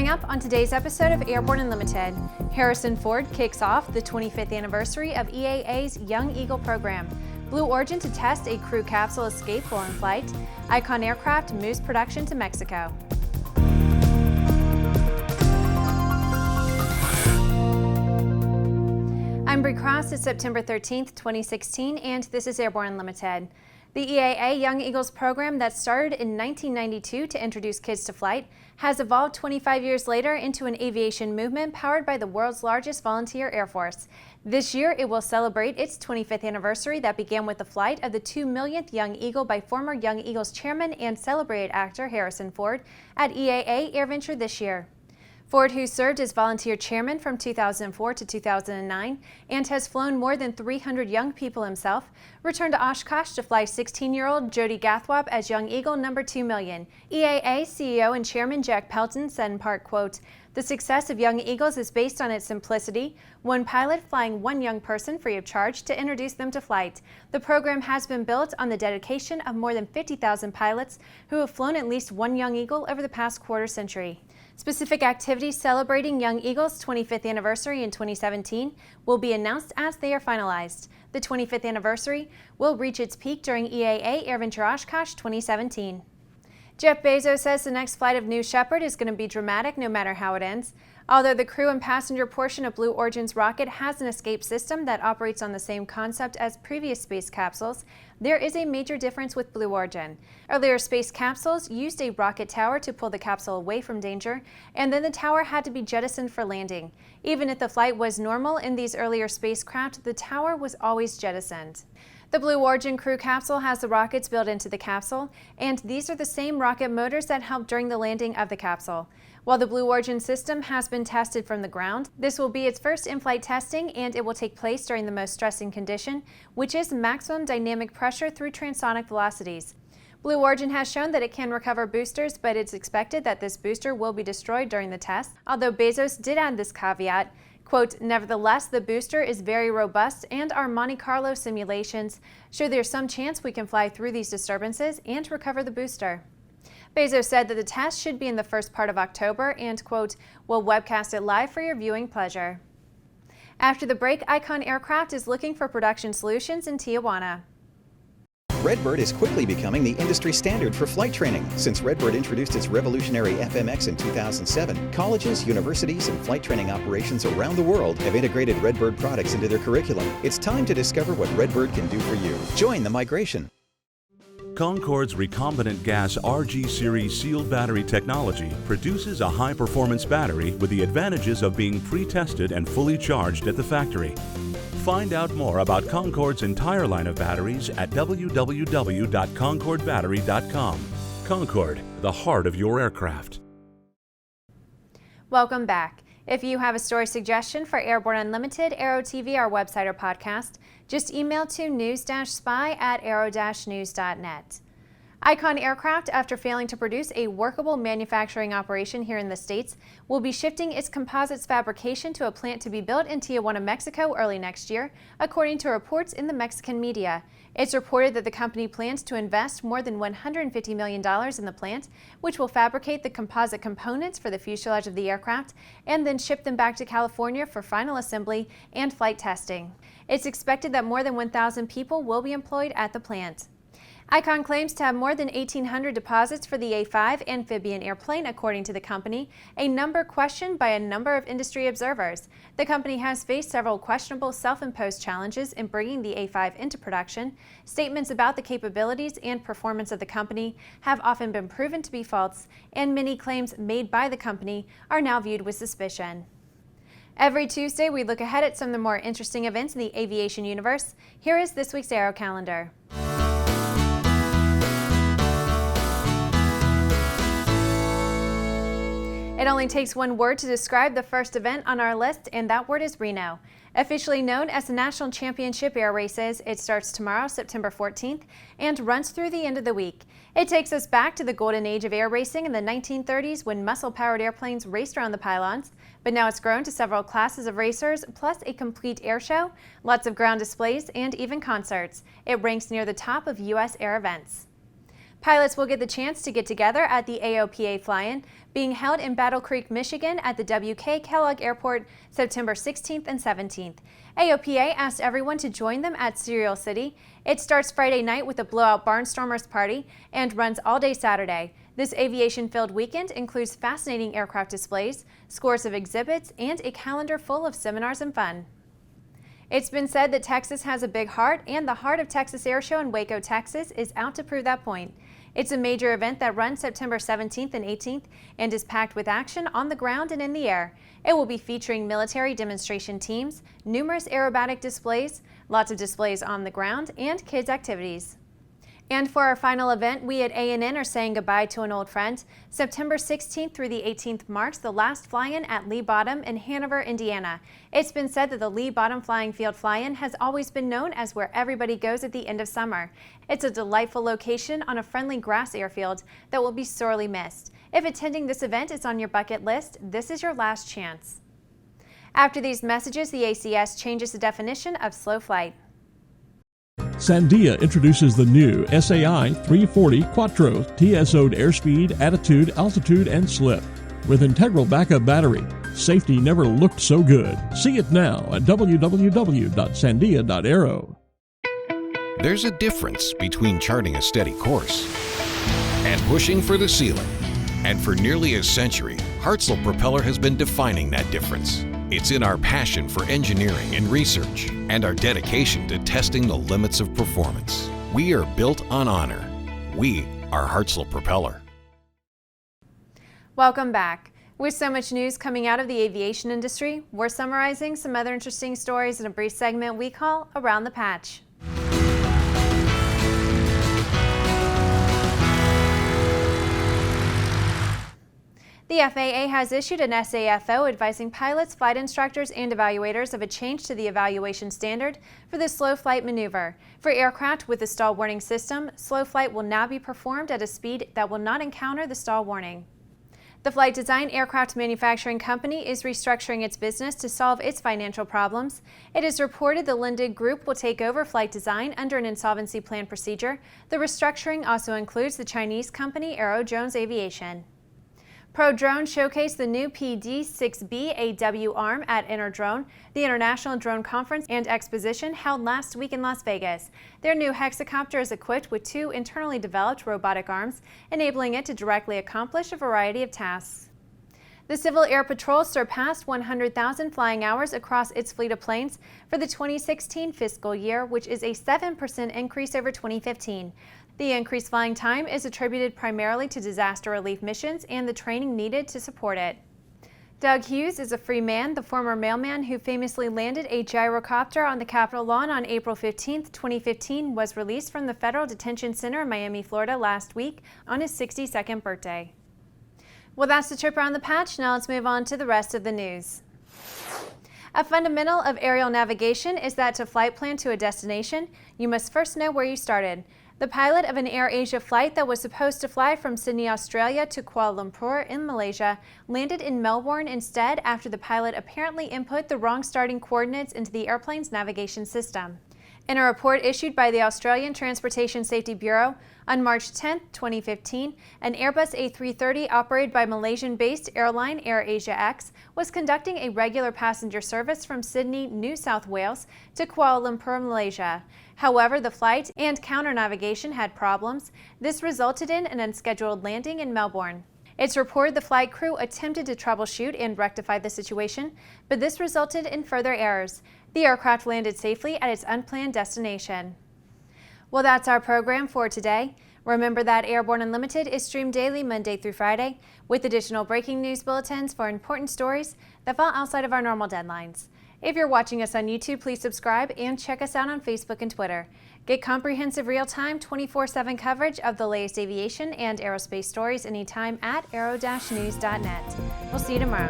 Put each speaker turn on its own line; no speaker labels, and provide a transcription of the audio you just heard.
Coming up on today's episode of Airborne Unlimited, Harrison Ford kicks off the 25th anniversary of EAA's Young Eagle program. Blue Origin to test a crew capsule escape while in flight. Icon Aircraft moves production to Mexico. I'm Bree Cross. It's September 13th, 2016, and this is Airborne Unlimited. The EAA Young Eagles program that started in 1992 to introduce kids to flight has evolved 25 years later into an aviation movement powered by the world's largest volunteer air force. This year, it will celebrate its 25th anniversary that began with the flight of the 2 millionth Young Eagle by former Young Eagles chairman and celebrated actor Harrison Ford at EAA AirVenture this year. Ford, who served as volunteer chairman from 2004 to 2009 and has flown more than 300 young people himself, returned to Oshkosh to fly 16-year-old Jodie Gawthrop as Young Eagle number 2 million. EAA CEO and chairman Jack Pelton said in part, quote, "The success of Young Eagles is based on its simplicity, one pilot flying one young person free of charge to introduce them to flight. The program has been built on the dedication of more than 50,000 pilots who have flown at least one Young Eagle over the past quarter century." Specific activities celebrating Young Eagle's 25th anniversary in 2017 will be announced as they are finalized. The 25th anniversary will reach its peak during EAA AirVenture Oshkosh 2017. Jeff Bezos says the next flight of new Shepard is going to be dramatic no matter how it ends. Although the crew and passenger portion of Blue Origin's rocket has an escape system that operates on the same concept as previous space capsules, there is a major difference with Blue Origin. Earlier space capsules used a rocket tower to pull the capsule away from danger, and then the tower had to be jettisoned for landing. Even if the flight was normal in these earlier spacecraft, the tower was always jettisoned. The Blue Origin crew capsule has the rockets built into the capsule, and these are the same rocket motors that helped during the landing of the capsule. While the Blue Origin system has been tested from the ground, this will be its first in-flight testing, and it will take place during the most stressing condition, which is maximum dynamic pressure through transonic velocities. Blue Origin has shown that it can recover boosters, but it's expected that this booster will be destroyed during the test, although Bezos did add this caveat, quote, "Nevertheless, the booster is very robust and our Monte Carlo simulations show there's some chance we can fly through these disturbances and recover the booster." Bezos said that the test should be in the first part of October and, quote, "We'll webcast it live for your viewing pleasure." After the break, Icon Aircraft is looking for production solutions in Tijuana.
Redbird is quickly becoming the industry standard for flight training. Since Redbird introduced its revolutionary FMX in 2007, colleges, universities, and flight training operations around the world have integrated Redbird products into their curriculum. It's time to discover what Redbird can do for you. Join the migration.
Concorde's recombinant gas RG series sealed battery technology produces a high-performance battery with the advantages of being pre-tested and fully charged at the factory. Find out more about Concorde's entire line of batteries at www.concordebattery.com. Concorde, the heart of your aircraft.
Welcome back. If you have a story suggestion for Airborne Unlimited, Aero-TV, our website or podcast, just email to news-spy@aero-news.net. Icon Aircraft, after failing to produce a workable manufacturing operation here in the States, will be shifting its composites fabrication to a plant to be built in Tijuana, Mexico early next year, according to reports in the Mexican media. It's reported that the company plans to invest more than $150 million in the plant, which will fabricate the composite components for the fuselage of the aircraft and then ship them back to California for final assembly and flight testing. It's expected that more than 1,000 people will be employed at the plant. Icon claims to have more than 1,800 deposits for the A5 amphibian airplane, according to the company, a number questioned by a number of industry observers. The company has faced several questionable self-imposed challenges in bringing the A5 into production. Statements about the capabilities and performance of the company have often been proven to be false, and many claims made by the company are now viewed with suspicion. Every Tuesday, we look ahead at some of the more interesting events in the aviation universe. Here is this week's Aero-Calendar. It only takes one word to describe the first event on our list, and that word is Reno. Officially known as the National Championship Air Races, it starts tomorrow, September 14th, and runs through the end of the week. It takes us back to the golden age of air racing in the 1930s when muscle-powered airplanes raced around the pylons, but now it's grown to several classes of racers, plus a complete air show, lots of ground displays, and even concerts. It ranks near the top of U.S. air events. Pilots will get the chance to get together at the AOPA fly-in, being held in Battle Creek, Michigan at the WK Kellogg Airport September 16th and 17th. AOPA asked everyone to join them at Cereal City. It starts Friday night with a blowout Barnstormers party and runs all day Saturday. This aviation-filled weekend includes fascinating aircraft displays, scores of exhibits, and a calendar full of seminars and fun. It's been said that Texas has a big heart, and the Heart of Texas Air Show in Waco, Texas is out to prove that point. It's a major event that runs September 17th and 18th and is packed with action on the ground and in the air. It will be featuring military demonstration teams, numerous aerobatic displays, lots of displays on the ground, and kids' activities. And for our final event, we at A&N are saying goodbye to an old friend. September 16th through the 18th marks the last fly-in at Lee Bottom in Hanover, Indiana. It's been said that the Lee Bottom Flying Field fly-in has always been known as where everybody goes at the end of summer. It's a delightful location on a friendly grass airfield that will be sorely missed. If attending this event is on your bucket list, this is your last chance. After these messages, the ACS changes the definition of slow flight.
Sandia introduces the new SAI 340 Quattro TSO'd airspeed, attitude, altitude, and slip. With integral backup battery, safety never looked so good. See it now at www.sandia.aero.
There's a difference between charting a steady course and pushing for the ceiling. And for nearly a century, Hartzell Propeller has been defining that difference. It's in our passion for engineering and research and our dedication to testing the limits of performance. We are built on honor. We are Hartzell Propeller.
Welcome back. With so much news coming out of the aviation industry, we're summarizing some other interesting stories in a brief segment we call Around the Patch. The FAA has issued an SAFO advising pilots, flight instructors, and evaluators of a change to the evaluation standard for the slow flight maneuver. For aircraft with a stall warning system, slow flight will now be performed at a speed that will not encounter the stall warning. The Flight Design Aircraft Manufacturing Company is restructuring its business to solve its financial problems. It is reported the Lindig Group will take over Flight Design under an insolvency plan procedure. The restructuring also includes the Chinese company Aero-Jones Aviation. ProDrone showcased the new PD-6B AW arm at Interdrone, the International Drone Conference and Exposition held last week in Las Vegas. Their new hexacopter is equipped with two internally developed robotic arms, enabling it to directly accomplish a variety of tasks. The Civil Air Patrol surpassed 100,000 flying hours across its fleet of planes for the 2016 fiscal year, which is a 7% increase over 2015. The increased flying time is attributed primarily to disaster relief missions and the training needed to support it. Doug Hughes is a free man. The former mailman who famously landed a gyrocopter on the Capitol lawn on April 15, 2015, was released from the Federal Detention Center in Miami, Florida last week on his 62nd birthday. Well, that's the trip around the patch. Now let's move on to the rest of the news. A fundamental of aerial navigation is that to flight plan to a destination, you must first know where you started. The pilot of an AirAsia flight that was supposed to fly from Sydney, Australia to Kuala Lumpur in Malaysia landed in Melbourne instead after the pilot apparently input the wrong starting coordinates into the airplane's navigation system. In a report issued by the Australian Transportation Safety Bureau on March 10, 2015, an Airbus A330 operated by Malaysian-based airline AirAsia X was conducting a regular passenger service from Sydney, New South Wales to Kuala Lumpur, Malaysia. However, the flight and counter navigation had problems. This resulted in an unscheduled landing in Melbourne. It's reported the flight crew attempted to troubleshoot and rectify the situation, but this resulted in further errors. The aircraft landed safely at its unplanned destination. Well, that's our program for today. Remember that Airborne Unlimited is streamed daily Monday through Friday with additional breaking news bulletins for important stories that fall outside of our normal deadlines. If you're watching us on YouTube, please subscribe and check us out on Facebook and Twitter. Get comprehensive real-time 24/7 coverage of the latest aviation and aerospace stories anytime at aero-news.net. We'll see you tomorrow.